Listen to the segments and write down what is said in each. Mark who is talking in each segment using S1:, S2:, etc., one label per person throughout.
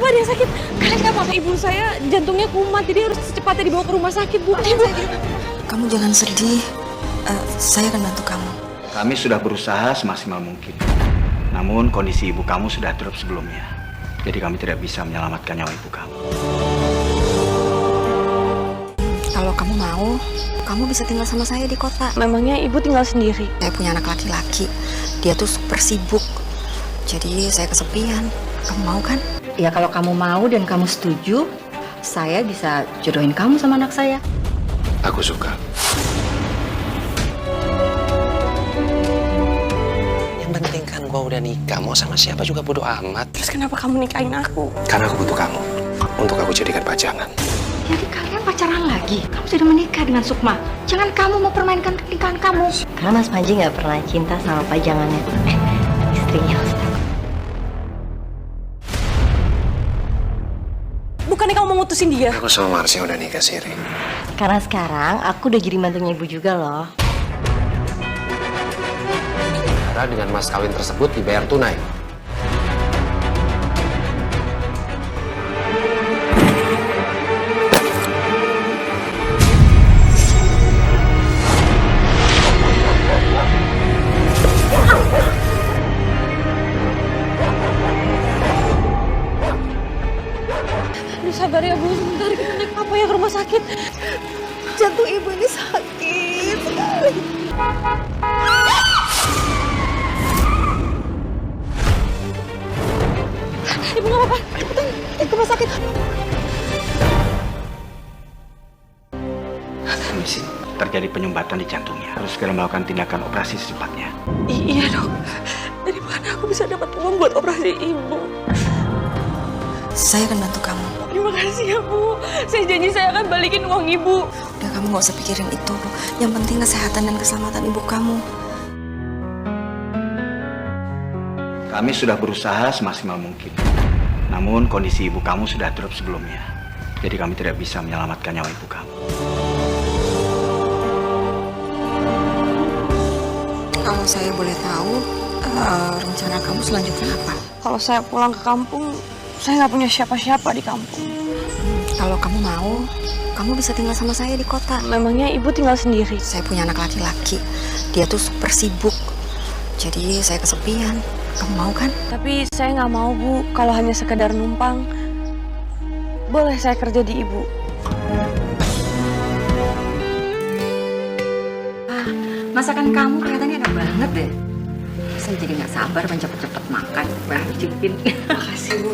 S1: Kenapa ada yang sakit? Kalian nggak apa-apa, ibu saya jantungnya kumat, jadi harus secepatnya dibawa ke rumah sakit, Bu. Ibu.
S2: Kamu jangan sedih. Saya akan bantu kamu.
S3: Kami sudah berusaha semaksimal mungkin. Namun kondisi ibu kamu sudah drop sebelumnya. Jadi kami tidak bisa menyelamatkan nyawa ibu kamu.
S2: Kalau kamu mau, kamu bisa tinggal sama saya di kota.
S1: Memangnya ibu tinggal sendiri?
S2: Saya punya anak laki-laki. Dia tuh super sibuk. Jadi saya kesepian. Kamu mau kan?
S4: Ya kalau kamu mau dan kamu setuju, saya bisa jodohin kamu sama anak saya.
S5: Aku suka. Yang penting kan gua udah nikah, mau sama siapa juga bodo amat.
S1: Terus kenapa kamu nikahin aku?
S5: Karena aku butuh kamu untuk aku jadikan pajangan.
S4: Jadi kalian pacaran lagi? Kamu sudah menikah dengan Sukma. Jangan kamu mempermainkan pernikahan kamu. Karena Mas Panji nggak pernah cinta sama pajangannya. Istrinya.
S1: Bukannya kamu mau ngutusin dia?
S5: Aku sama Marsha udah nikah, Siri.
S4: Karena sekarang aku udah jadi mantunya ibu juga loh.
S5: Karena dengan mas kawin tersebut dibayar tunai.
S1: Aduh, sabar ya, Bu. Sebentar kita naik apa ya ke rumah sakit.
S2: Jantung ibu ini sakit sekali.
S1: Ibu nggak apa-apa. Cepetan, ke rumah sakit.
S3: Kondisi terjadi penyumbatan di jantungnya. Harus segera melakukan tindakan operasi secepatnya.
S1: Iya, Dok. Dari mana aku bisa dapat uang buat operasi ibu?
S2: Saya akan bantu kamu.
S1: Terima kasih ya, Bu. Saya janji saya akan balikin uang ibu.
S2: Udah, kamu nggak usah pikirin itu. Yang penting kesehatan dan keselamatan ibu kamu.
S3: Kami sudah berusaha semaksimal mungkin. Namun kondisi ibu kamu sudah drop sebelumnya. Jadi kami tidak bisa menyelamatkan nyawa ibu kamu.
S2: Kalau saya boleh tahu, rencana kamu selanjutnya apa?
S1: Kalau saya pulang ke kampung, saya nggak punya siapa-siapa di kampung.
S2: Kalau kamu mau, kamu bisa tinggal sama saya di kota.
S1: Memangnya ibu tinggal sendiri?
S2: Saya punya anak laki-laki. Dia tuh super sibuk. Jadi saya kesepian. Kamu mau kan?
S1: Tapi saya nggak mau, Bu. Kalau hanya sekedar numpang, boleh saya kerja di ibu.
S4: Masakan kamu kelihatannya enak banget deh. Saya jadi nggak sabar cepet-cepet makan. Cicipin.
S2: Makasih, Bu.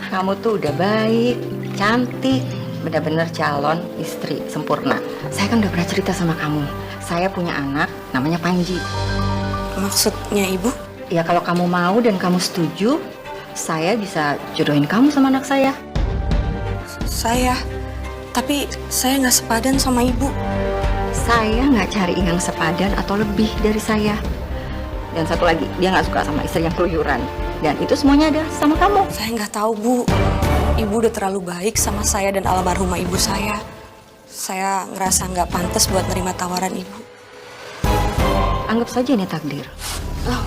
S4: Kamu tuh udah baik, cantik, benar-benar calon istri sempurna. Saya kan udah pernah cerita sama kamu. Saya punya anak namanya Panji.
S2: Maksudnya ibu?
S4: Ya kalau kamu mau dan kamu setuju, saya bisa jodohin kamu sama anak saya.
S2: Saya. Tapi saya nggak sepadan sama ibu.
S4: Saya nggak cari yang sepadan atau lebih dari saya. Dan satu lagi, dia nggak suka sama istri yang keluyuran. Dan itu semuanya ada sama kamu.
S2: Saya nggak tahu, Bu. Ibu udah terlalu baik sama saya dan almarhumah ibu saya. Saya ngerasa nggak pantas buat nerima tawaran ibu.
S4: Anggap saja ini takdir. Oh,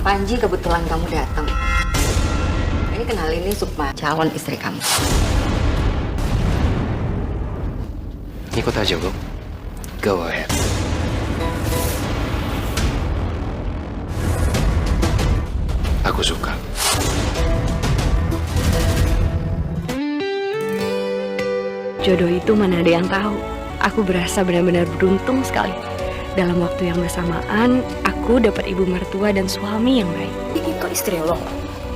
S4: Panji kebetulan kamu datang. Ini kenalin, ini Sukma, calon istri kamu.
S5: Ikut aja, Bu. Go ahead. Aku suka.
S1: Jodoh itu mana ada yang tahu. Aku berasa benar-benar beruntung sekali. Dalam waktu yang bersamaan, aku dapat ibu mertua dan suami yang baik.
S2: Ini kok istri lo?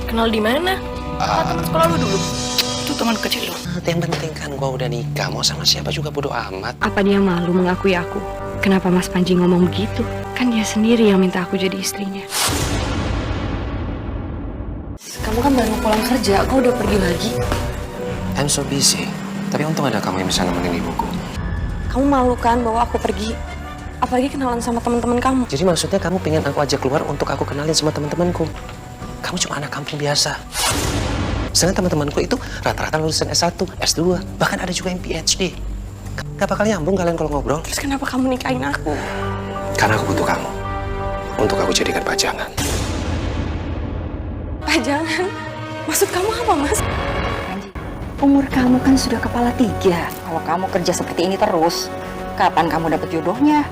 S1: Kenal di mana? Teman sekolah lu dulu.
S2: Itu teman kecil lo.
S5: Yang penting kan gua udah nikah, mau sama siapa juga bodo amat.
S1: Apa dia malu mengakui aku? Kenapa Mas Panji ngomong begitu? Kan dia sendiri yang minta aku jadi istrinya.
S2: Kamu kan baru pulang kerja, kok udah pergi lagi?
S5: I'm so busy. Tapi untung ada kamu yang bisa nemenin ibuku.
S1: Kamu malu kan bawa aku pergi? Apalagi kenalan sama teman-teman kamu.
S5: Jadi maksudnya kamu pengen aku ajak keluar untuk aku kenalin sama teman-temanku. Kamu cuma anak kampung biasa. Sedangkan teman-temanku itu rata-rata lulusan S1, S2, bahkan ada juga yang PhD. Gak bakal nyambung kalian kalau ngobrol.
S1: Terus kenapa kamu nikahin aku?
S5: Karena aku butuh kamu untuk aku jadikan pajangan.
S1: Pajangan?
S2: Maksud kamu apa, Mas?
S4: Panji, umur kamu kan sudah kepala 3. Kalau kamu kerja seperti ini terus, kapan kamu dapat jodohnya?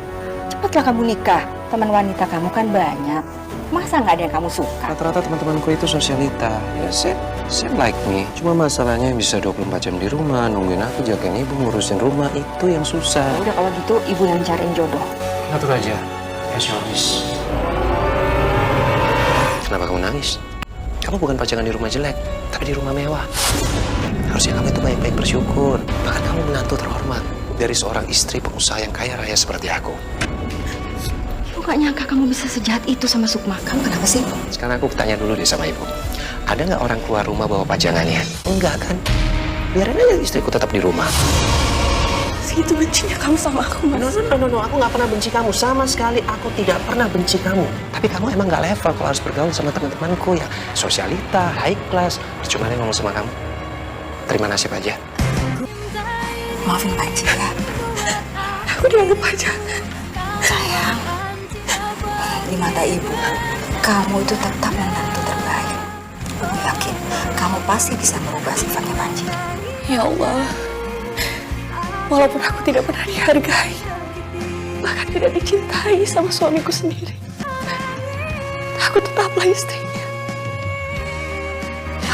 S4: Cepatlah kamu nikah. Teman wanita kamu kan banyak. Masa nggak ada yang kamu suka?
S5: Rata-rata teman-temanku itu sosialita. Ya, same like me. Cuma masalahnya bisa 24 jam di rumah, nungguin aku, jagain ibu, ngurusin rumah. Itu yang susah.
S4: Udah kalau gitu, ibu yang cariin jodoh.
S5: Ngatur aja. As your wish. Kenapa kamu nangis? Kamu bukan pajangan di rumah jelek, tapi di rumah mewah. Harusnya kamu itu baik-baik bersyukur. Bahkan kamu menantu terhormat dari seorang istri pengusaha yang kaya raya seperti aku.
S4: Ibu gak nyangka kamu bisa sejahat itu sama Sukma. Kamu kenapa sih?
S5: Sekarang aku tanya dulu deh sama ibu. Ada nggak orang keluar rumah bawa pajangannya? Enggak kan? Biarin aja istriku tetap di rumah.
S2: Segitu bencinya kamu sama aku, Mas.
S5: No. Aku nggak pernah benci kamu. Sama sekali aku tidak pernah benci kamu. Tapi kamu emang nggak level kalau harus bergaul sama teman-temanku ya. Sosialita, high class. Percuma deh ngomong sama kamu. Terima nasib aja.
S4: Maafin Panji ya.
S2: Aku dianggap aja.
S4: Sayang, di mata ibu, kamu itu tetap menantu terbaik. Ibu yakin kamu pasti bisa merubah sifatnya Panji.
S2: Ya Allah, walaupun aku tidak pernah dihargai, bahkan tidak dicintai sama suamiku sendiri, aku tetaplah istrinya.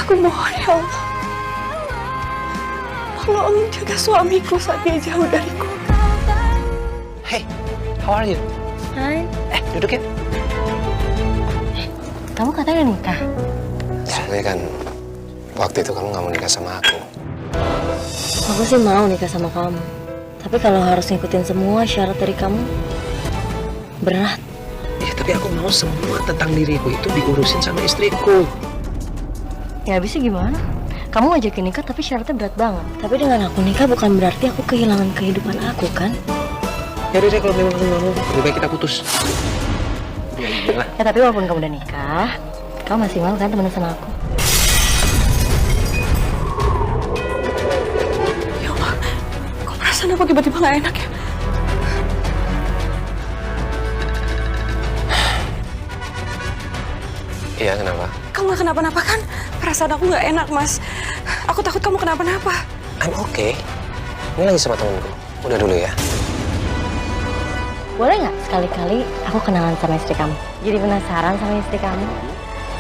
S2: Aku mohon ya Allah, tolong jaga suamiku saat dia jauh dariku.
S5: Hey, how are you?
S4: Hai,
S5: Duduk ya.
S4: kamu katanya udah nikah?
S5: Soalnya kan waktu itu kamu nggak mau nikah sama aku.
S4: Aku sih mau nikah sama kamu. Tapi kalau harus ngikutin semua syarat dari kamu, berat.
S5: Ya, tapi aku mau semua tentang diriku itu diurusin sama istriku.
S4: Ya bisa gimana? Kamu ngajakin nikah tapi syaratnya berat banget. Tapi dengan aku nikah bukan berarti aku kehilangan kehidupan aku kan?
S5: Ya udah deh, kalau memang kamu nggak mau, lebih baik kita putus. Ya iyalah.
S4: Ya tapi walaupun kamu udah nikah, kamu masih mau kan temenan sama aku?
S2: Ya Allah, kok perasaan aku tiba-tiba gak enak ya?
S5: Iya, kenapa?
S2: Kamu gak kenapa-napa kan? Perasaan aku gak enak, Mas. Aku takut kamu kenapa-napa.
S5: I'm okay. Ini lagi sama temenku. Udah dulu ya.
S4: Boleh nggak sekali-kali aku kenalan sama istri kamu? Jadi penasaran sama istri kamu?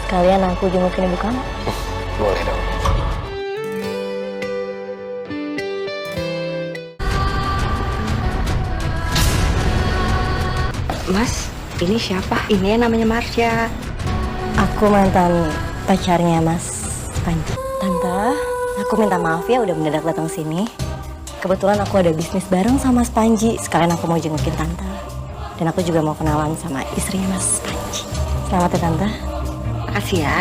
S4: Sekalian aku jengukin ibu kamu?
S5: Boleh dong.
S1: Mas, ini siapa? Ini yang namanya Marsha.
S4: Aku mantan pacarnya Mas Panji. Tante, aku minta maaf ya udah mendadak datang sini. Kebetulan aku ada bisnis bareng sama Mas Panji. Sekalian aku mau jengukin Tante. Dan aku juga mau kenalan sama istrinya Mas Panji. Selamat ya Tante.
S1: Makasih ya.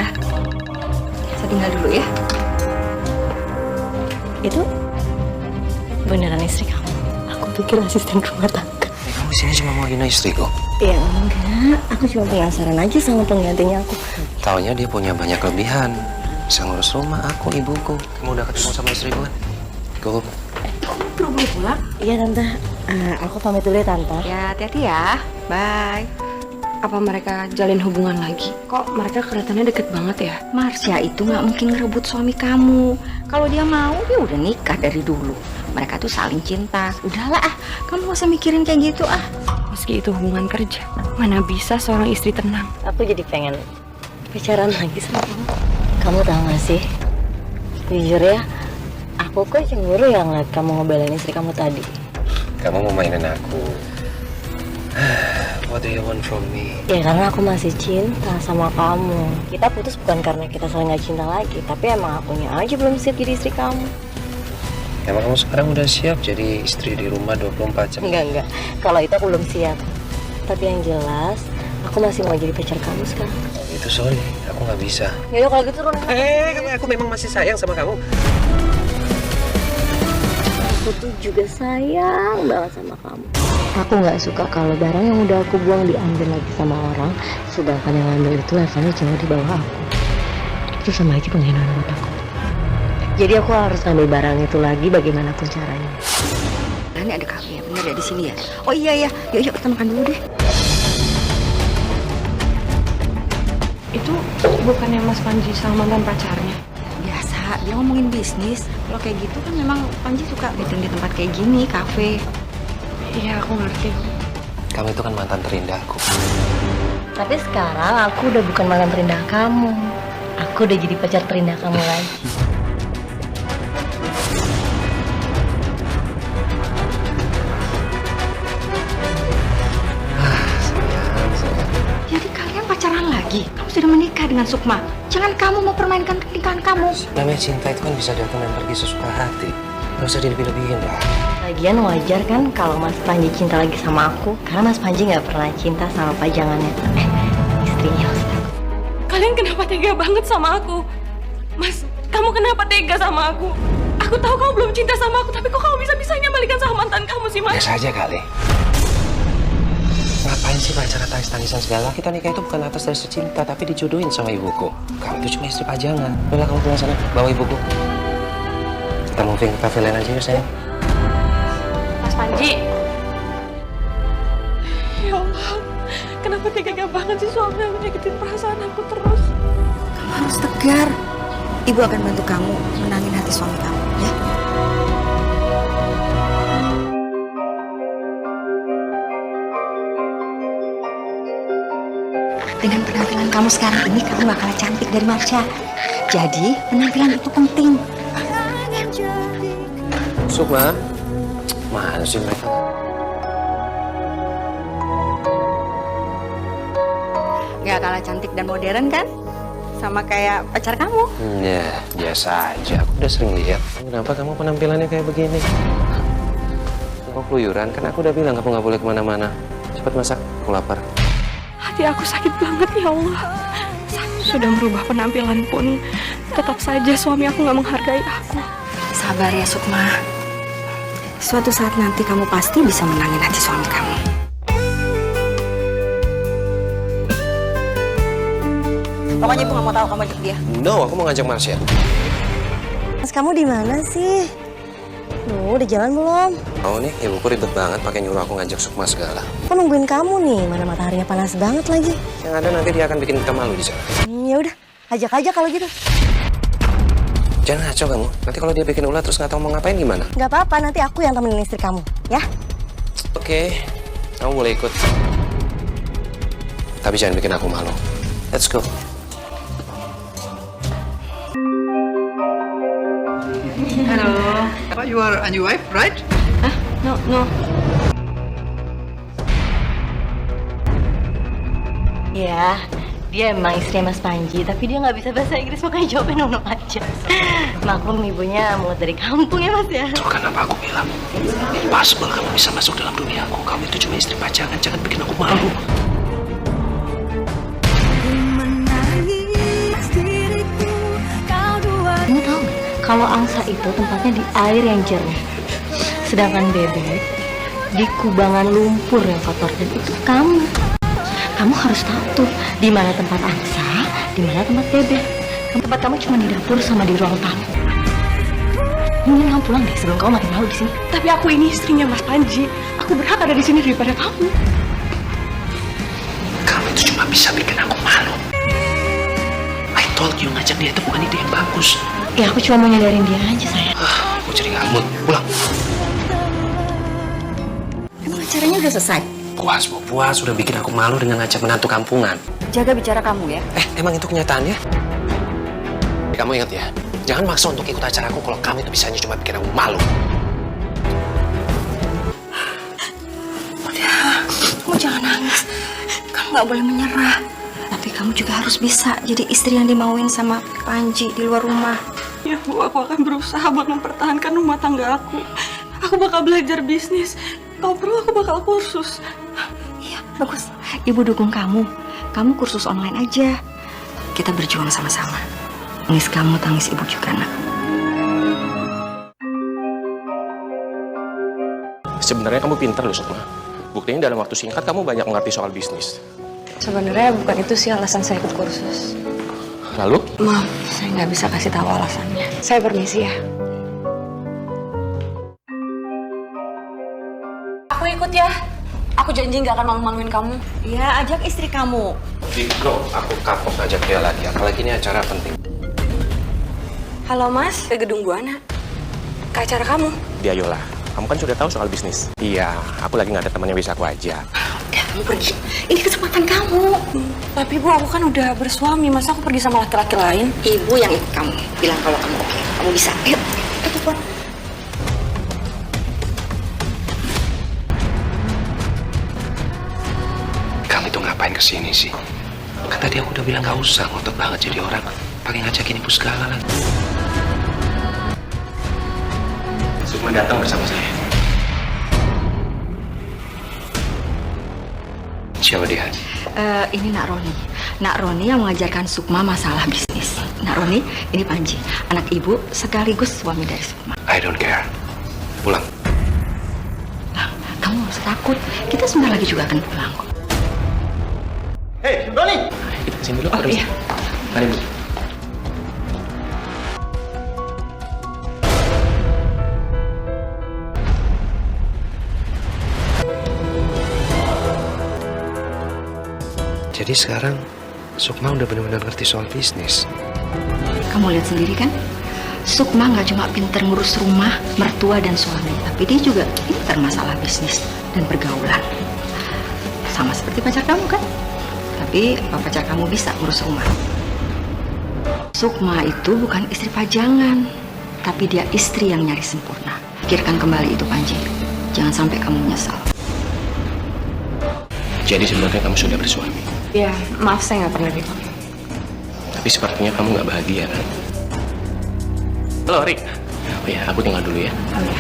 S1: Saya tinggal dulu ya.
S4: Itu beneran istri kamu? Aku pikir asisten rumah tangga.
S5: Kamu sini cuma mau hina istriku.
S4: Ya enggak, aku cuma penasaran aja sama penggantinya aku.
S5: Taunya dia punya banyak kelebihan. Bisa ngurus rumah aku, ibuku. Kamu udah ketemu sama istriku kan? Go.
S1: Buru-buru pulang?
S4: Iya Tante, aku pamit dulu ya Tante.
S1: Ya, hati-hati ya. Bye. Apa mereka jalin hubungan lagi? Kok mereka kelihatannya deket banget ya?
S4: Marsha itu nggak mungkin ngerebut suami kamu. Kalau dia mau, dia udah nikah dari dulu. Mereka tuh saling cinta. Udahlah kamu gak usah mikirin kayak gitu
S1: Meski itu hubungan kerja, mana bisa seorang istri tenang?
S4: Aku jadi pengen pacaran lagi sama kamu. Kamu tahu gak sih? Jujur ya, aku kok cemburu ya ngeliat kamu ngebelain istri kamu tadi.
S5: Kamu mau mainin aku. What do you want from me?
S4: Ya karena aku masih cinta sama kamu. Kita putus bukan karena kita saling gak cinta lagi, tapi emang akunya aja belum siap jadi istri kamu.
S5: Emang kamu sekarang udah siap jadi istri di rumah 24 jam?
S4: Enggak. Kalau itu aku belum siap. Tapi yang jelas, aku masih mau jadi pacar kamu sekarang.
S5: Itu sorry, aku nggak bisa.
S4: Yaudah kalau gitu Ron.
S5: Aku memang masih sayang sama kamu.
S4: Aku tuh juga sayang banget sama kamu. Aku nggak suka kalau barang yang udah aku buang diambil lagi sama orang, sedangkan yang ambil itu levelnya jauh di bawah aku. Itu sama aja penghinaan buat aku. Jadi aku harus ambil barang itu lagi bagaimanapun caranya.
S1: Ini ada kafe ya, bener ya di sini ya? Oh iya, yuk kita makan dulu deh. Itu Bukannya Mas Panji sama mantan pacarnya?
S2: Biasa, dia ngomongin bisnis. Kalau kayak gitu kan memang Panji suka meeting di tempat kayak gini, kafe.
S1: Iya, aku ngerti.
S5: Kamu itu kan mantan terindahku.
S4: Tapi sekarang aku udah bukan mantan terindah kamu. Aku udah jadi pacar terindah kamu lagi.
S2: Jadi kalian pacaran lagi? Kamu sudah menikah dengan Sukma. Jangan kamu mau permainkan pernikahan kamu.
S5: Namanya cinta itu kan bisa datang dan pergi sesuka hati. Gak usah dilebih-lebihin lah.
S4: Lagian wajar kan kalau Mas Panji cinta lagi sama aku. Karena Mas Panji nggak pernah cinta sama pajangannya. Istrinya.
S1: Kalian kenapa tega banget sama aku? Mas, kamu kenapa tega sama aku? Aku tahu kamu belum cinta sama aku, tapi kok kamu bisa-bisanya balikan sama mantan kamu sih, Mas?
S5: Biasa aja kali. Ngapain sih pacaran tangis-tangisan segala? Kita nikah itu bukan atas dasar cinta, tapi dijodohin sama ibuku. Kamu itu cuma istri pajangan. Udah kamu pulang sana, bawa ibuku. Kita moving ke cafe lain aja ya, sayang.
S1: Mas Panji. Ya Allah, kenapa tega banget sih suami aku nyakitin perasaan aku terus?
S2: Kamu harus tegar. Ibu akan bantu kamu menangin hati suami kamu, ya. Dengan penampilan kamu sekarang ini, kamu bakal cantik dari Marsha. Jadi, penampilan itu penting.
S5: Sukma, mana sih mereka?
S2: Gak kalah cantik dan modern kan? Sama kayak pacar kamu.
S5: Ya, biasa aja. Aku udah sering lihat. Kenapa kamu penampilannya kayak begini? Kok keluyuran? Kan aku udah bilang kamu nggak boleh kemana-mana. Cepat masak, aku lapar.
S1: Hati aku sakit banget, ya Allah. Saya sudah merubah penampilan pun, tetap saja suami aku nggak menghargai aku.
S2: Sabar ya, Sukma. Suatu saat nanti kamu pasti bisa menangin hati suami kamu. Pokoknya ibu nggak mau tahu kamu ajak dia.
S5: No, aku mau ngajak Marsha.
S4: Mas, kamu di mana sih? Udah jalan belum?
S5: Oh nih, ibuku ribet banget pakai nyuruh aku ngajak Sukma segala.
S4: Aku nungguin kamu nih, mana mataharinya panas banget lagi.
S5: Yang ada nanti dia akan bikin kita malu di sana.
S4: Ya udah, ajak aja kalau gitu.
S5: Jangan ngaco kamu. Nanti kalau dia bikin ulah terus nggak tahu mau ngapain gimana?
S4: Nggak apa-apa, nanti aku yang temenin istri kamu, ya?
S5: Oke, kamu boleh ikut. Tapi jangan bikin aku malu. Let's go.
S6: You are a new wife, right?
S1: No.
S4: Ya, dia emang istri Mas Panji, tapi dia nggak bisa bahasa Inggris, makanya jawabnya nono aja. Maklum ibunya mungut dari kampung ya Mas ya.
S5: Tuh kan apa aku bilang? Impossible kamu bisa masuk dalam dunia aku. Kamu itu cuma istri pajangan, jangan bikin aku malu.
S4: Kamu tahu nggak? Kalau angsa itu tempatnya di air yang jernih, sedangkan bebek di kubangan lumpur yang kotor, dan itu kamu. Kamu harus tahu tuh di mana tempat angsa, di mana tempat bebek. Tempat kamu cuma di dapur sama di ruang tamu. Mending kamu pulang deh sebelum kamu makin malu di sini.
S1: Tapi aku ini istrinya Mas Panji. Aku berhak ada di sini daripada kamu.
S5: Kamu itu cuma bisa bikin aku malu. I told you ngajak dia itu bukan ide yang bagus.
S4: Ya aku cuma mau nyadarin dia aja sayang.
S5: Aku jadi nggak mood. Pulang.
S2: Emang acaranya udah selesai?
S5: Puas, Bu. Puas. Udah bikin aku malu dengan ngajak menantu kampungan.
S2: Jaga bicara kamu ya.
S5: Emang itu kenyataannya? Kamu ingat ya, jangan maksa untuk ikut acaraku kalau kamu itu bisanya cuma bikin aku malu.
S2: Udah, kamu jangan nangis. Kamu nggak boleh menyerah. Tapi kamu juga harus bisa jadi istri yang dimauin sama Panji di luar rumah.
S1: Ya Bu, aku akan berusaha buat mempertahankan rumah tangga aku. Aku bakal belajar bisnis. Kalau perlu aku bakal kursus.
S2: Iya, bagus. Ibu dukung kamu. Kamu kursus online aja. Kita berjuang sama-sama. Tangis kamu, tangis ibu juga, nak.
S5: Sebenarnya kamu pintar loh, Sukma. Buktinya dalam waktu singkat kamu banyak mengerti soal bisnis.
S2: Sebenarnya bukan itu sih alasan saya ikut kursus.
S5: Lalu?
S2: Maaf, saya nggak bisa kasih tahu alasannya. Saya permisi ya.
S1: Aku ikut ya. Aku Aku janji nggak akan malu-maluin kamu.
S2: Ya, ajak istri kamu.
S5: Bro, aku kapok ngajak dia lagi. Apalagi ini acara penting.
S1: Halo Mas, ke Gedung Buana. Ke acara kamu.
S6: Dia Yola, kamu kan sudah tahu soal bisnis. Iya, aku lagi nggak ada teman yang bisa aku ajak.
S2: Udah, kamu pergi. Ini kesempatan kamu.
S1: Tapi Bu, aku kan udah bersuami. Masa aku pergi sama laki-laki lain?
S2: Ibu yang ikut kamu. Bilang kalau kamu oke. Kamu bisa. Ayo, tutup.
S5: Kamu tuh ngapain kesini sih? Kan tadi aku udah bilang nggak usah ngotot banget jadi orang. Pakai ngajakin ibu segala lagi. Sukma datang bersama saya. Siapa dia?
S2: Ini Nak Roni. Nak Roni yang mengajarkan Sukma masalah bisnis. Nak Roni, ini Panji. Anak ibu sekaligus suami dari Sukma.
S5: I don't care. Pulang.
S2: Lah, kamu nggak usah takut. Kita sebentar lagi juga akan pulang kok.
S3: Hei, Roni!
S6: Kita kesini dulu.
S2: Oh iya.
S3: Mari, Bu.
S5: Jadi sekarang Sukma udah benar-benar ngerti soal bisnis.
S2: Kamu lihat sendiri kan? Sukma nggak cuma pinter ngurus rumah, mertua, dan suami. Tapi dia juga pinter masalah bisnis dan pergaulan. Sama seperti pacar kamu kan? Tapi pacar kamu bisa ngurus rumah. Sukma itu bukan istri pajangan. Tapi dia istri yang nyaris sempurna. Pikirkan kembali itu, Panji. Jangan sampai kamu menyesal.
S5: Jadi sebenarnya kamu sudah bersuami.
S1: Ya, maaf saya nggak pernah gitu.
S5: Tapi sepertinya kamu nggak bahagia kan?
S6: Halo, Rik. Oh ya, aku tinggal dulu ya.
S1: Oh ya.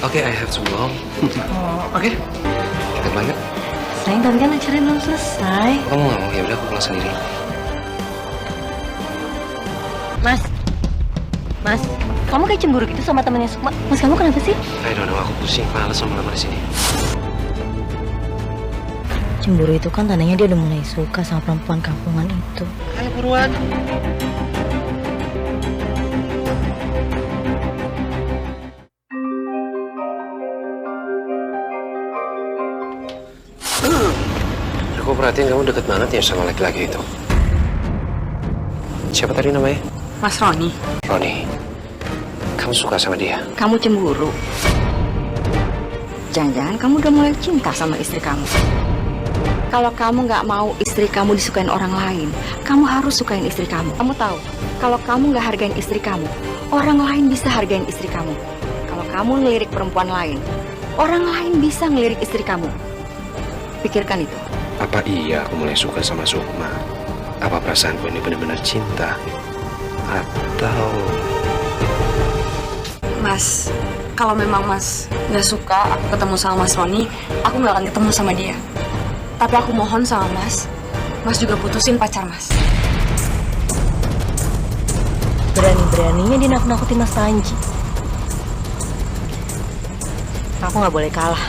S5: Oke, I have to go.
S6: Oke.
S5: Kita pulang yuk.
S4: Sayang, tapi kan acaranya belum selesai.
S5: Kamu nggak mau? Ya udah, aku pulang sendiri.
S4: Mas, kamu kayak cemburu gitu sama temennya Sukma. Mas, kamu kenapa sih?
S5: I don't know, aku pusing, males lama-lama di sini.
S4: Cemburu itu kan tandanya dia udah mulai suka sama perempuan kampungan itu.
S5: Ayo buruan. Aku perhatiin kamu deket banget ya sama laki-laki itu. Siapa tadi namanya?
S1: Mas Roni.
S5: Roni. Kamu suka sama dia?
S2: Kamu cemburu. Jangan-jangan kamu udah mulai cinta sama istri kamu. Kalau kamu nggak mau istri kamu disukain orang lain, kamu harus sukain istri kamu. Kamu tahu, kalau kamu nggak hargain istri kamu, orang lain bisa hargain istri kamu. Kalau kamu ngelirik perempuan lain, orang lain bisa ngelirik istri kamu. Pikirkan itu.
S5: Apa iya aku mulai suka sama Sukma? Apa perasaanku ini benar-benar cinta? Atau...
S1: Mas, kalau memang Mas nggak suka aku ketemu sama Mas Roni, aku nggak akan ketemu sama dia. Tapi aku mohon sama Mas, Mas juga putusin pacar Mas.
S4: Berani-beraninya dia nakut-nakutin Mas Panji. Aku nggak boleh kalah.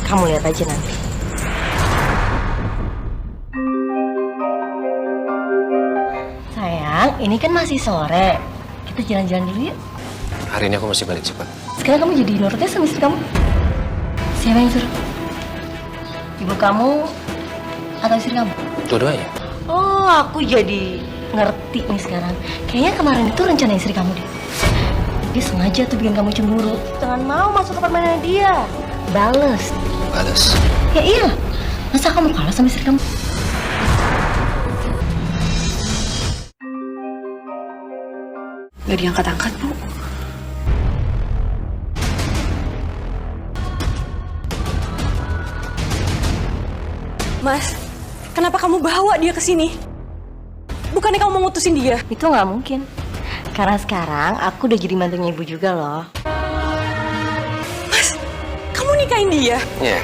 S4: Kamu lihat aja nanti. Sayang, ini kan masih sore. Kita jalan-jalan dulu yuk.
S5: Hari ini aku masih balik cepat.
S4: Sekarang kamu jadi nurutnya sama istri kamu. Siapa yang suruh? Ibu kamu atau istri kamu?
S5: Dua-duanya.
S4: Oh, aku jadi ngerti nih sekarang. Kayaknya kemarin itu rencana istri kamu deh. Dia sengaja tuh bikin kamu cemburu. Jangan mau masuk ke permainannya dia. Bales.
S5: Balas.
S4: Ya iya. Masa kamu kalah sama istri kamu?
S1: Gak diangkat-angkat, Bu. Mas, kenapa kamu bawa dia ke sini? Bukannya kamu mau ngutusin dia?
S4: Itu nggak mungkin. Karena sekarang aku udah jadi mantunya ibu juga loh.
S1: Mas, kamu nikahin dia?
S5: Iya.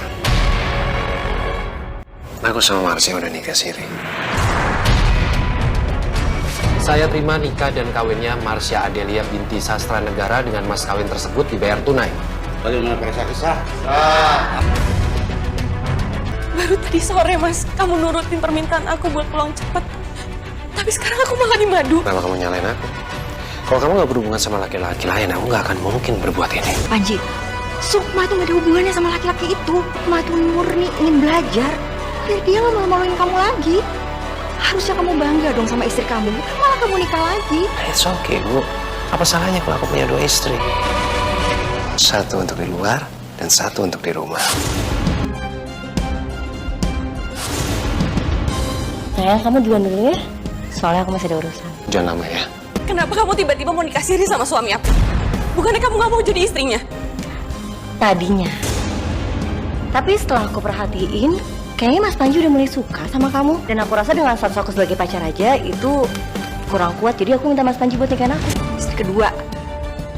S5: Aku sama Marsha udah nikah siri. Saya terima nikah dan kawinnya Marsha Adelia binti Sastra Negara dengan mas kawin tersebut dibayar tunai.
S3: Bagaimana kisah-kisah?
S1: Baru tadi sore, Mas, kamu nurutin permintaan aku buat pulang cepat. Tapi sekarang aku malah dimadu.
S5: Kenapa kamu nyalain aku? Kalau kamu nggak berhubungan sama laki-laki lain, aku nggak akan mungkin berbuat ini.
S2: Panji, Sukma tuh gak ada hubungannya sama laki-laki itu. Sukma tuh murni ingin belajar. Biar dia gak malu-maluin kamu lagi. Harusnya kamu bangga dong sama istri kamu. Bukan malah kamu nikah lagi.
S5: It's okay, Bu. Apa salahnya kalau aku punya 2 istri? Satu untuk di luar dan satu untuk di rumah.
S4: Sayang, kamu duluan dulu ya. Soalnya aku masih ada urusan.
S5: Jangan lama ya.
S1: Kenapa kamu tiba-tiba mau nikah siri sama suami aku? Bukannya kamu gak mau jadi istrinya?
S4: Tadinya. Tapi setelah aku perhatiin, kayaknya Mas Panji udah mulai suka sama kamu. Dan aku rasa dengan status aku sebagai pacar aja itu kurang kuat. Jadi aku minta Mas Panji buat nikahin aku.
S2: Istri kedua.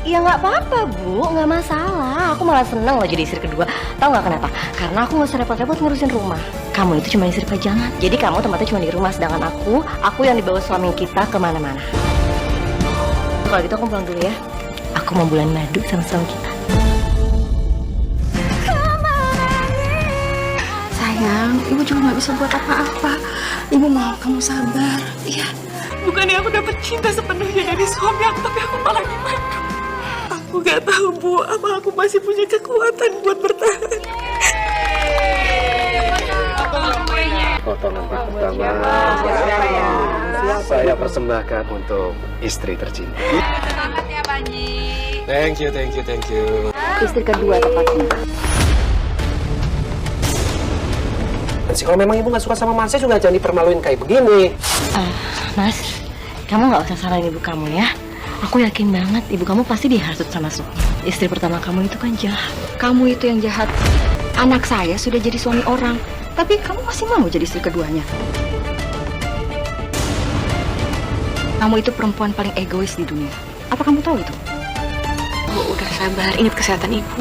S4: Ya nggak apa-apa, Bu. Nggak masalah. Aku malah seneng loh jadi istri kedua. Tahu nggak kenapa? Karena aku nggak usah repot-repot ngurusin rumah. Kamu itu cuma istri pajangan. Jadi kamu tempatnya cuma di rumah. Sedangkan aku yang dibawa suami kita kemana-mana. Kalau gitu aku pulang dulu ya. Aku mau bulan madu sama suami kita.
S2: Sayang, ibu juga gak bisa buat apa-apa. Ibu mau kamu sabar. Iya.
S1: Bukannya aku dapat cinta sepenuhnya dari suami aku, tapi aku malah gimana? Aku gak tahu, Bu, apa aku masih punya kekuatan buat bertahan.
S5: Potongan pertama saya persembahkan untuk istri tercinta.
S1: Selamat ya, Panji.
S5: Thank you.
S2: Istri kedua tepatnya.
S5: Kalau memang ibu nggak suka sama Marsha juga jangan dipermaluin kayak begini.
S4: Mas, kamu nggak usah salahin ibu kamu ya. Aku yakin banget ibu kamu pasti dihasut sama Sukma. Istri pertama kamu itu kan jahat.
S2: Kamu itu yang jahat. Anak saya sudah jadi suami orang. Tapi kamu masih mau jadi istri keduanya. Kamu itu perempuan paling egois di dunia. Apa kamu tahu itu?
S1: Bu, udah sabar, ingat kesehatan ibu.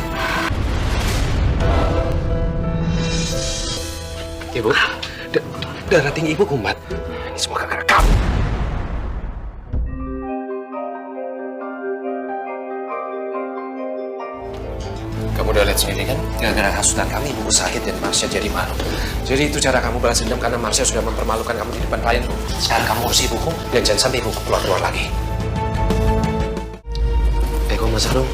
S5: Ibu, darah tinggi ibu kumat. Ini semua gara-gara kamu. Kamu udah lihat sendiri kan? Gara-gara hasutan kami, ibuku sakit dan Marsha jadi malu. Jadi itu cara kamu balas dendam karena Marsha sudah mempermalukan kamu di depan klienku. Sekarang kamu urus ibuku dan jangan sampai ibuku keluar-keluar lagi. Kau masak dong.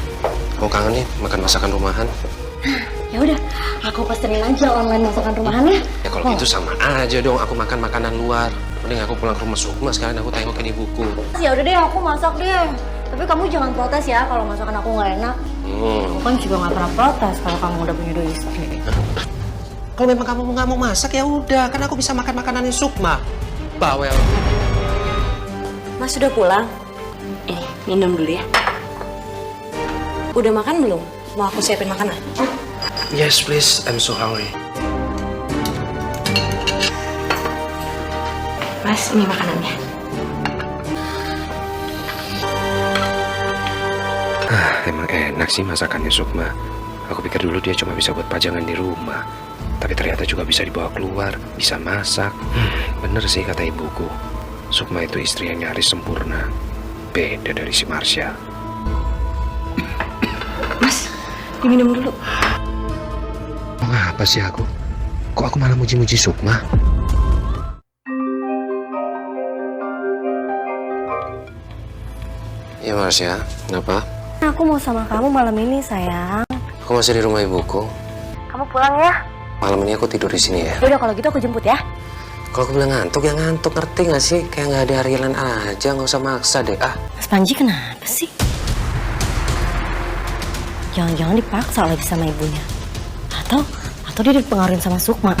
S5: Kau kangen nih makan masakan rumahan.
S4: Ya udah, aku pesenin aja online masakan rumahan ya.
S5: Ya kalau gitu sama aja dong, aku makan makanan luar. Mending aku pulang ke rumah Sukma sekalian aku tengokin ibuku.
S4: Ya udah deh, aku masak deh. Tapi kamu jangan protes ya kalau masakan aku nggak enak. Aku kan juga nggak pernah protes kalau kamu udah punya 2 istri.
S5: Kalau memang kamu nggak mau masak ya udah, kan aku bisa makan makanan Sukma. Bawel.
S1: Mas sudah pulang? Minum dulu ya. Udah makan belum? Mau aku siapin makanan?
S5: Yes please, I'm so hungry.
S1: Mas, ini makanannya.
S5: Emang enak sih masakannya Sukma. Aku pikir dulu dia cuma bisa buat pajangan di rumah. Tapi ternyata juga bisa dibawa keluar, bisa masak. Bener sih kata ibuku. Sukma itu istri yang nyaris sempurna. Beda dari si Marsha.
S1: Mas, diminum dulu.
S5: Apa sih aku? Kok aku malah muji-muji Sukma? Iya Marsha, kenapa?
S4: Aku mau sama kamu malam ini sayang.
S5: Aku masih di rumah ibuku.
S4: Kamu pulang ya?
S5: Malam ini aku tidur di sini ya.
S4: Udah kalau gitu aku jemput ya.
S5: Kalau aku bilang ngantuk ya ngantuk, ngerti gak sih? Kayak nggak ada harian aja, nggak usah maksa deh.
S4: Mas Panji kenapa sih? Jangan-jangan dipaksa lagi sama ibunya. Atau dia dipengaruhin sama Sukma.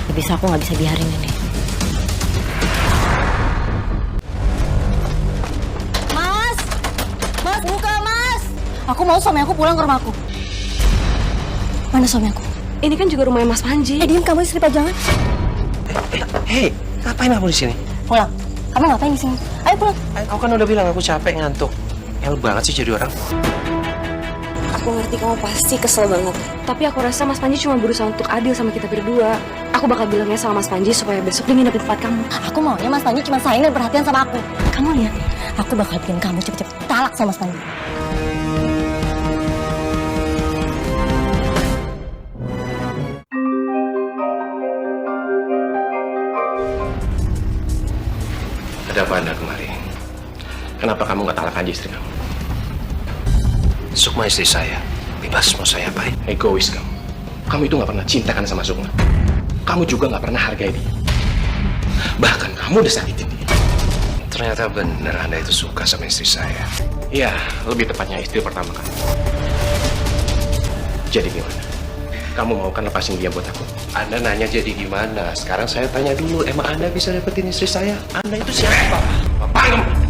S4: Ya bisa, aku nggak bisa biarin ini. Mas, buka Mas. Aku mau suami aku pulang ke rumahku. Mana suami aku?
S1: Ini kan juga rumahnya Mas Panji.
S4: Diam, kamu istri pajangan.
S5: Hei, ngapain kamu di sini?
S4: Pulang. Kamu ngapain di sini? Ayo pulang.
S5: Aku kan udah bilang aku capek ngantuk. El banget sih jadi orang.
S1: Aku ngerti kamu pasti kesel banget. Tapi aku rasa Mas Panji cuma berusaha untuk adil sama kita berdua. Aku bakal bilangnya sama Mas Panji supaya besok dia nginep di tempat kamu.
S4: Aku maunya Mas Panji cuma sayang dan perhatian sama aku. Kamu lihat, aku bakal bikin kamu cepet-cepet talak sama Mas Panji.
S5: Ada apa Anda kemari?
S6: Kenapa kamu nggak talak aja istri kamu?
S5: Sukma istri saya, bebas mau saya apain.
S6: Egois kamu. Kamu itu nggak pernah cinta kan sama Sukma. Kamu juga nggak pernah hargai dia. Bahkan kamu udah sakitin dia.
S5: Ternyata benar Anda itu suka sama istri saya.
S6: Iya, lebih tepatnya istri pertama kamu. Jadi gimana? Kamu mau kan lepasin dia buat aku?
S5: Anda nanya jadi gimana? Sekarang saya tanya dulu, emang Anda bisa dapetin istri saya? Anda itu siapa?
S6: Apaan kamu?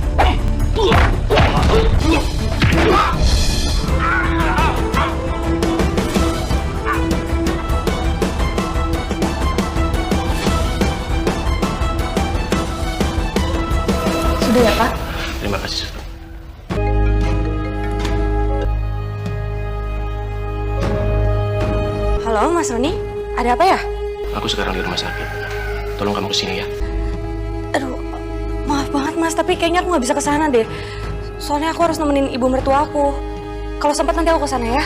S2: Sudah ya, Pak?
S6: Terima kasih, Suster.
S1: Halo, Mas Roni. Ada apa ya?
S6: Aku sekarang di rumah sakit. Tolong kamu kesini ya.
S1: Aduh, maaf banget Mas, tapi kayaknya aku nggak bisa ke sana deh. Soalnya aku harus nemenin ibu mertua aku. Kalau sempat nanti aku ke sana ya.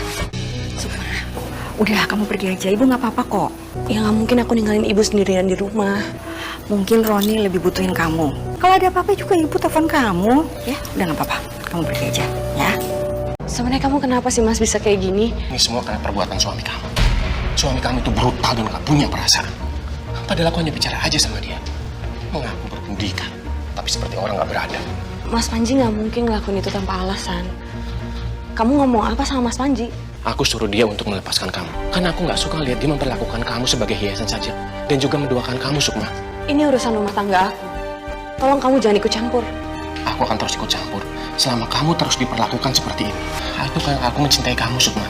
S2: Sukma, udah kamu pergi aja. Ibu nggak apa-apa kok.
S1: Ya nggak mungkin aku ninggalin ibu sendirian di rumah.
S2: Mungkin Roni lebih butuhin kamu. Kalau ada apa-apa juga ibu telepon kamu. Ya, udah nggak apa-apa. Kamu pergi aja, ya.
S1: Sebenarnya kamu kenapa sih Mas bisa kayak gini?
S6: Ini semua karena perbuatan suami kamu. Suami kamu itu brutal dan gak punya perasaan. Padahal aku hanya bicara aja sama dia. Mengaku berpendidikan, tapi seperti orang gak beradab.
S1: Mas Panji nggak mungkin ngelakuin itu tanpa alasan. Kamu ngomong apa sama Mas Panji?
S6: Aku suruh dia untuk melepaskan kamu. Karena aku gak suka lihat dia memperlakukan kamu sebagai hiasan saja. Dan juga mendoakan kamu, Sukma.
S1: Ini urusan rumah tangga aku. Tolong kamu jangan ikut campur.
S6: Aku akan terus ikut campur selama kamu terus diperlakukan seperti ini. Itu karena aku mencintai kamu, Sukma.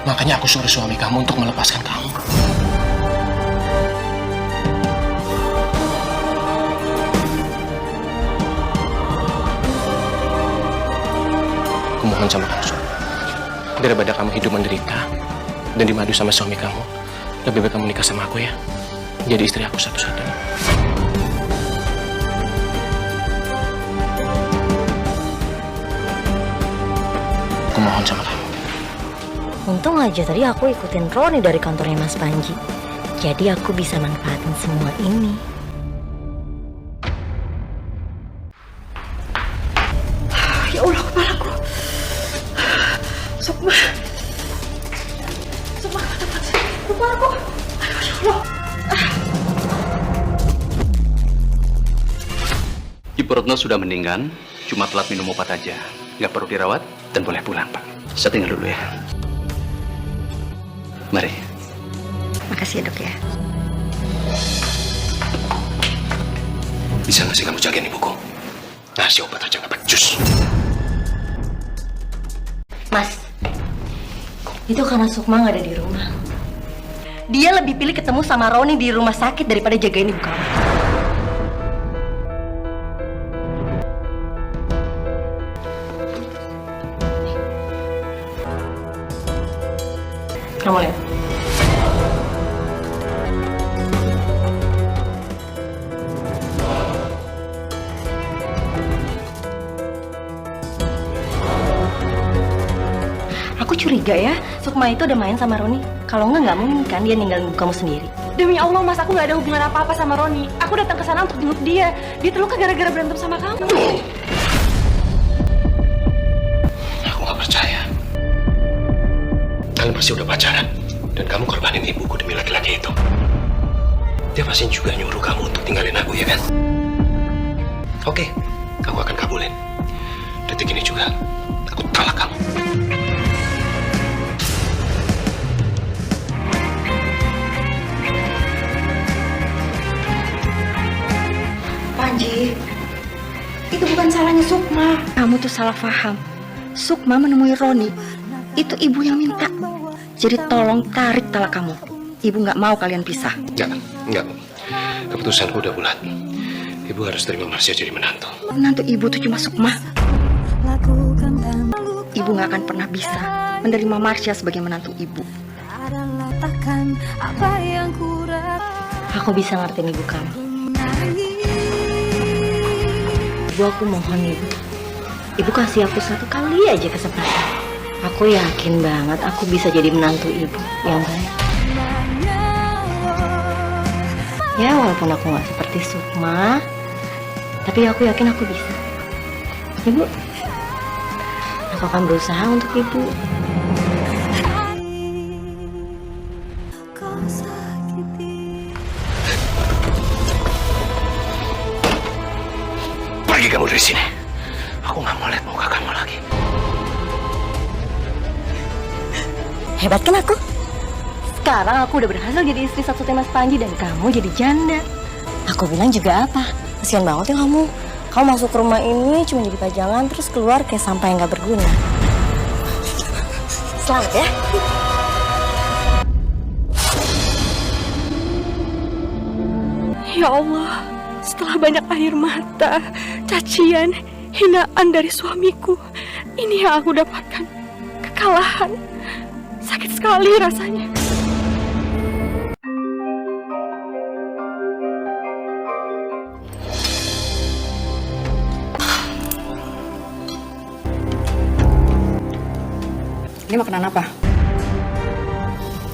S6: Makanya aku suruh suami kamu untuk melepaskan kamu. Aku mohon sama kamu, Sukma. Daripada kamu hidup menderita dan dimadu sama suami kamu, lebih baik kamu nikah sama aku ya. Jadi istri aku satu-satunya. Aku mohon sama kamu.
S4: Untung aja tadi aku ikutin Roni dari kantornya Mas Panji. Jadi aku bisa manfaatin semua ini.
S2: Ya Allah, kepalaku. Sukma. Sukma, kepalaku. Aduh, ya Allah.
S3: Ibu Retno sudah meninggal, cuma telat minum obat aja. Nggak perlu dirawat dan boleh pulang, Pak. Saya tinggal dulu ya. Mari.
S2: Makasih ya, Dok ya.
S5: Bisa nggak sih kamu jagain ibuku? Ngasih obat aja nggak becus.
S4: Mas, itu karena Sukma nggak ada di rumah. Dia lebih pilih ketemu sama Roni di rumah sakit daripada jagain ibu kamu. Kamu lihat. Aku curiga ya, Sukma itu udah main sama Roni. Kalau nggak mungkin kan dia ninggalin ibu kamu sendiri.
S1: Demi Allah Mas, aku nggak ada hubungan apa-apa sama Roni. Aku datang ke sana untuk jenguk dia. Dia terluka gara-gara berantem sama kamu.
S5: Aku nggak percaya. Kalian pasti udah pacaran. Dan kamu korbanin ibuku demi laki-laki itu. Dia pasti juga nyuruh kamu untuk tinggalin aku, ya kan? Oke, aku akan kabulin. Detik ini juga, aku talak kamu.
S2: Panji, itu bukan salahnya Sukma. Kamu tuh salah paham. Sukma menemui Roni. Itu ibu yang minta. Jadi tolong tarik talak kamu. Ibu nggak mau kalian pisah.
S5: Enggak. Keputusanku udah bulat. Ibu harus terima Marsha jadi menantu.
S2: Menantu ibu tuh cuma Sukma. Ibu nggak akan pernah bisa menerima Marsha sebagai menantu ibu.
S4: Aku bisa ngertiin ibu kamu. Ibu, aku mohon ibu. Ibu kasih aku satu kali aja kesempatan. Aku yakin banget aku bisa jadi menantu ibu yang baik. Ya walaupun aku nggak seperti Sukma, tapi aku yakin aku bisa. Ibu, aku akan berusaha untuk ibu.
S5: Pergi kamu dari sini. Aku nggak mau lihat muka kamu lagi.
S4: Hebat kan aku? Sekarang aku udah berhasil jadi istri satu-satunya Mas Panji dan kamu jadi janda. Aku bilang juga apa? Kasian banget ya kamu. Kamu masuk ke rumah ini cuma jadi pajangan terus keluar kayak sampah yang gak berguna. Selamat ya.
S1: Ya Allah, setelah banyak air mata, cacian, hinaan dari suamiku, ini yang aku dapatkan. Kekalahan. Sakit sekali rasanya.
S2: Ini makanan apa?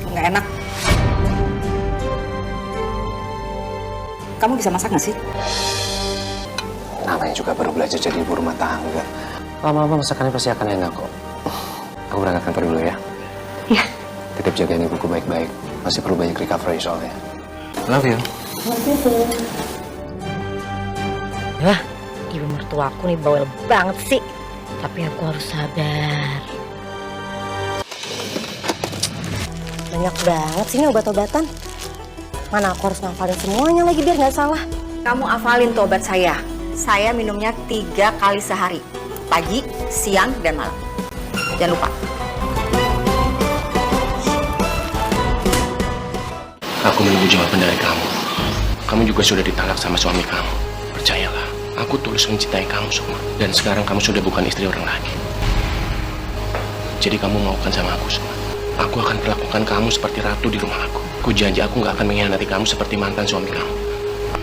S2: Nggak enak. Kamu bisa masak nggak sih?
S5: Namanya juga baru belajar jadi ibu rumah tangga. Lama-lama masakannya pasti akan enak kok. Aku berangkat kantor dulu ya.
S2: Iya.
S5: Titip jagain ibuku baik-baik. Masih perlu banyak recovery soalnya. Love you.
S4: Wah, ibu mertuaku nih bawel banget sih. Tapi aku harus sabar. Banyak banget sih ini obat-obatan. Mana aku harus ngafalin semuanya lagi biar nggak salah.
S2: Kamu hafalin tuh obat saya. Saya minumnya 3 kali sehari. Pagi, siang, dan malam. Jangan lupa.
S6: Aku menunggu jawaban dari kamu. Kamu juga sudah ditalak sama suami kamu. Percayalah, aku tulus mencintai kamu, Sukma. Dan sekarang kamu sudah bukan istri orang lagi. Jadi kamu maukan sama aku, Sukma. Aku akan perlakukan kamu seperti ratu di rumah aku. Ku janji aku nggak akan mengkhianati kamu seperti mantan suami kamu.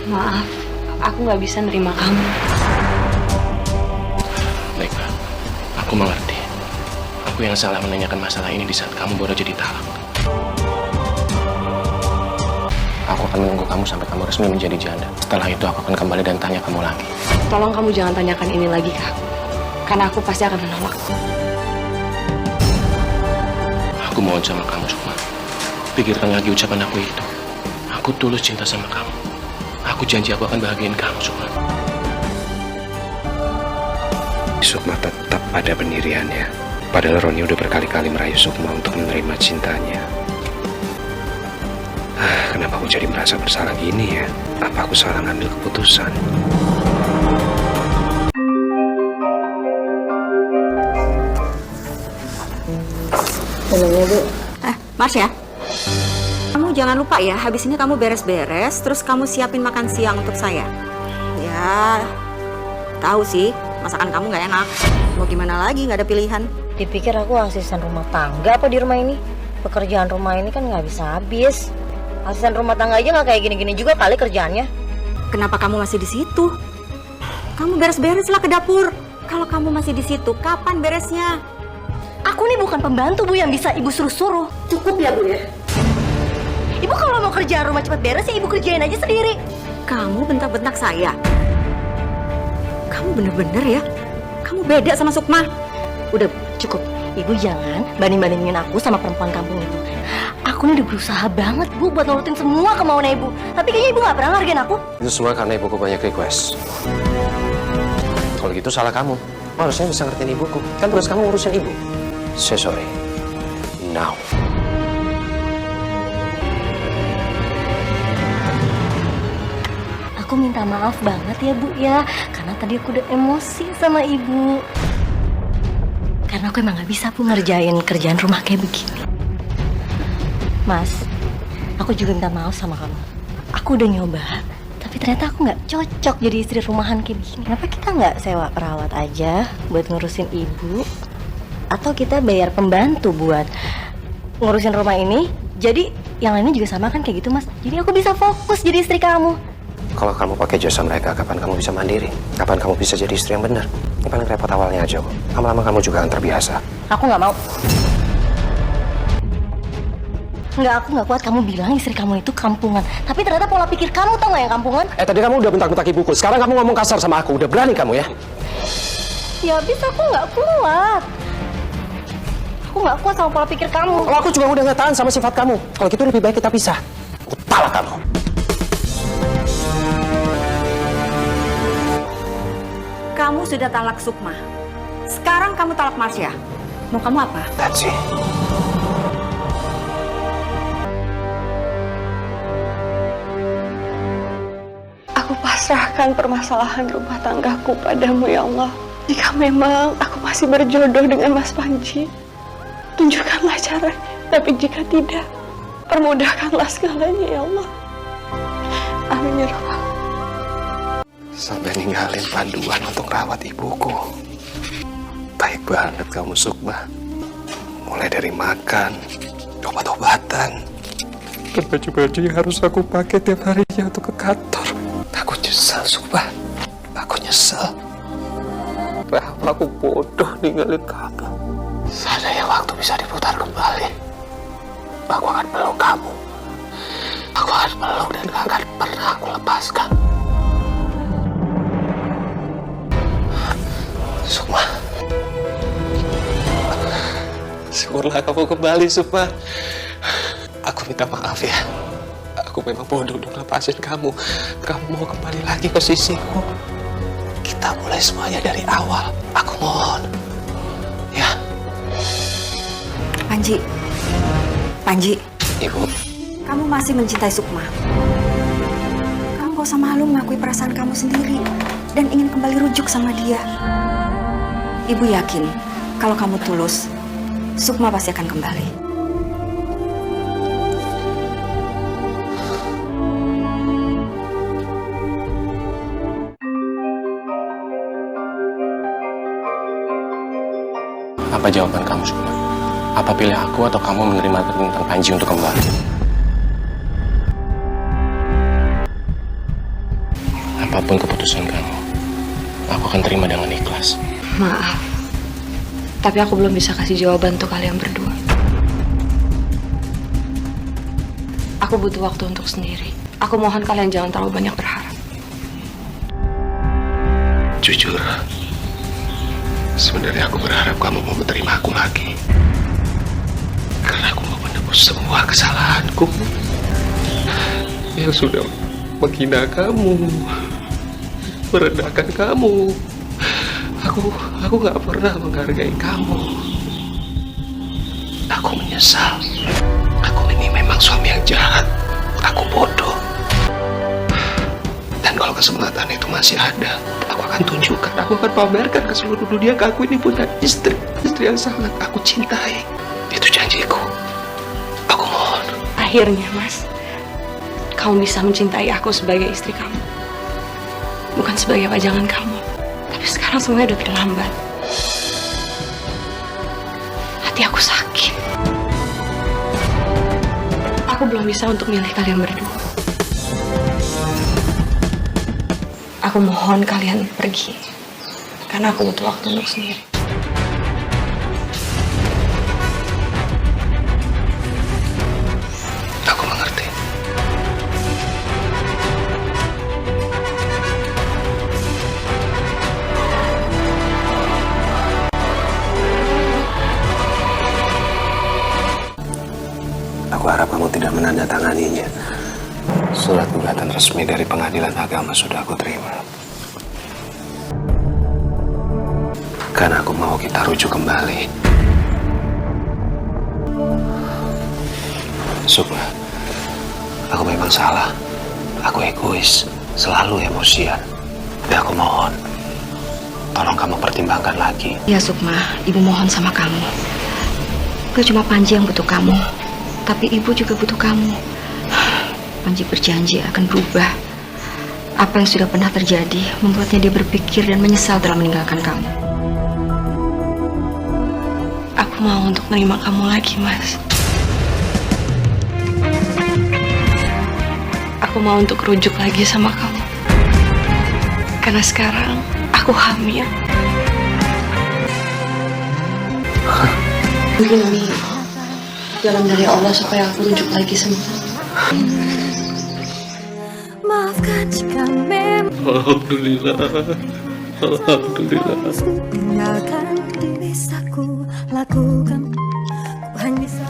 S1: Maaf, aku nggak bisa nerima kamu.
S6: Baiklah, aku mengerti. Aku yang salah menanyakan masalah ini di saat kamu baru jadi talak. Aku akan menunggu kamu sampai kamu resmi menjadi janda. Setelah itu aku akan kembali dan tanya kamu lagi.
S1: Tolong kamu jangan tanyakan ini lagi ke aku. Karena aku pasti akan menolak.
S6: Aku mohon sama kamu, Sukma. Pikirkan lagi ucapan aku itu. Aku tulus cinta sama kamu. Aku janji aku akan bahagiain kamu, Sukma.
S5: Sukma tetap ada pendiriannya. Padahal Roni udah berkali-kali merayu Sukma untuk menerima cintanya. Kenapa aku jadi merasa bersalah gini ya? Apa aku salah ngambil keputusan?
S4: Minumnya Bu.
S2: Marsha, kamu jangan lupa ya, habis ini kamu beres-beres, terus kamu siapin makan siang untuk saya. Ya, tahu sih, masakan kamu nggak enak. Mau gimana lagi, nggak ada pilihan.
S4: Dipikir aku asisten rumah tangga apa di rumah ini? Pekerjaan rumah ini kan nggak bisa habis. Asisten rumah tangga aja nggak kayak gini-gini juga kali kerjaannya.
S2: Kenapa kamu masih di situ? Kamu beres-bereslah ke dapur. Kalau kamu masih di situ, kapan beresnya?
S4: Aku nih bukan pembantu Bu yang bisa ibu suruh-suruh. Cukup ya Bu ya? Ibu kalau mau kerjaan rumah cepat beres ya ibu kerjain aja sendiri.
S2: Kamu bentak-bentak saya. Kamu bener-bener ya? Kamu beda sama Sukma.
S4: Udah cukup. Ibu jangan banding-bandingin aku sama perempuan kampung itu. Aku nih udah berusaha banget Bu buat nurutin semua kemauan ibu. Tapi kayaknya ibu gak pernah ngargain aku.
S5: Itu semua karena ibuku banyak request. Kalau gitu salah kamu. Harusnya bisa ngertiin ibuku. Kan tugas kamu ngurusin ibu. Say sorry. Now.
S4: Aku minta maaf banget ya Bu ya. Karena tadi aku udah emosi sama ibu. Karena aku emang gak bisa Bu ngerjain kerjaan rumah kayak begini. Mas, aku juga minta maaf sama kamu. Aku udah nyoba, tapi ternyata aku nggak cocok jadi istri rumahan kayak begini. Kenapa kita nggak sewa perawat aja buat ngurusin ibu? Atau kita bayar pembantu buat ngurusin rumah ini? Jadi yang lainnya juga sama kan kayak gitu Mas. Jadi aku bisa fokus jadi istri kamu.
S5: Kalau kamu pakai jasa mereka, kapan kamu bisa mandiri? Kapan kamu bisa jadi istri yang benar? Yang paling repot awalnya aja kok. Lama-lama kamu juga akan terbiasa.
S4: Aku nggak mau. Enggak, aku nggak kuat kamu bilang istri kamu itu kampungan. Tapi ternyata pola pikir kamu tau nggak yang kampungan?
S5: Tadi kamu udah bentak-bentak ibuku. Sekarang kamu ngomong kasar sama aku. Udah berani kamu ya?
S4: Ya habis aku nggak kuat. Aku nggak kuat sama pola pikir kamu.
S5: Kalau aku juga udah nggak tahan sama sifat kamu. Kalau gitu lebih baik kita pisah. Aku talak kamu.
S2: Kamu sudah talak Sukma. Sekarang kamu talak Marsya. Mau kamu apa?
S5: That's it.
S1: Aku pasrahkan permasalahan rumah tanggaku padamu ya Allah. Jika memang aku masih berjodoh dengan Mas Panji, tunjukkanlah caranya. Tapi jika tidak, permudahkanlah segalanya ya Allah. Amin ya Rabbal.
S5: Sampai ninggalin panduan untuk rawat ibuku. Baik banget kamu, Sukma. Mulai dari makan, obat-obatan, dan baju-baju yang harus aku pakai tiap harinya untuk ke kantor. Aku nyesel, Sukma. Aku nyesel. Kenapa aku bodoh ninggalin kamu? Seandainya waktu bisa diputar kembali, aku akan peluk kamu. Aku akan peluk dan gak akan pernah aku lepaskan. Sukma. Syukurlah kamu kembali, Sukma. Aku minta maaf ya. Aku memang bodoh untuk lepasin kamu. Kamu mau kembali lagi ke sisiku. Kita mulai semuanya dari awal. Aku mohon. Ya.
S2: Panji. Panji.
S5: Ibu.
S2: Kamu masih mencintai Sukma. Kamu gak usah malu mengakui perasaan kamu sendiri dan ingin kembali rujuk sama dia. Ibu yakin kalau kamu tulus, Sukma pasti akan kembali.
S6: Apa jawaban kamu, Sukma? Apa pilih aku atau kamu menerima permintaan Panji untuk kembali? Apapun keputusan kamu, aku akan terima dengan ikhlas.
S1: Maaf, tapi aku belum bisa kasih jawaban untuk kalian berdua. Aku butuh waktu untuk sendiri. Aku mohon kalian jangan terlalu banyak berharap.
S5: Jujur, sebenarnya aku berharap kamu mau menerima aku lagi. Karena aku mau menebus semua kesalahanku yang sudah menghina kamu, merendahkan kamu. Aku gak pernah menghargai kamu. Aku menyesal. Aku ini memang suami yang jahat. Aku bodoh. Dan kalau kesempatan itu masih ada, aku akan tunjukkan. Aku akan pamerkan ke seluruh dunia. Aku ini punya istri yang sangat aku cintai. Itu janjiku. Aku mohon.
S1: Akhirnya, Mas, kamu bisa mencintai aku sebagai istri kamu. Bukan sebagai pajangan kamu. Tapi sekarang semuanya udah terlambat. Hati aku sakit. Aku belum bisa untuk milih kalian berdua. Aku mohon kalian pergi. Karena aku butuh waktu untuk sendiri.
S5: Aku mengerti. Aku harap kamu tidak menandatanganinya. Surat gugatan resmi dari pengadilan agama sudah aku terima. Karena aku mau kita rujuk kembali. Sukma, aku memang salah. Aku egois, selalu emosian. Tapi aku mohon, tolong kamu pertimbangkan lagi.
S2: Ya Sukma, Ibu mohon sama kamu. Gak cuma Panji yang butuh kamu, tapi Ibu juga butuh kamu. Panji berjanji akan berubah. Apa yang sudah pernah terjadi membuatnya dia berpikir dan menyesal dalam meninggalkan kamu.
S1: Aku mau untuk menerima kamu lagi, Mas. Aku mau untuk rujuk lagi sama kamu. Karena sekarang aku hamil. Mungkin ini jalan dari Allah supaya aku rujuk lagi sama kamu.
S7: Maafkan jika memang
S6: Alhamdulillah. Alhamdulillah.
S7: Tinggalkan bisaku lakukan. Ku hanya bisa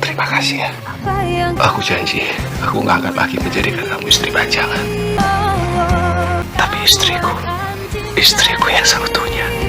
S6: Terima kasih ya.
S7: apa yang
S6: Aku janji, aku nggak akan lagi menjadikan kamu istri pajangan. Tapi istriku yang seutuhnya.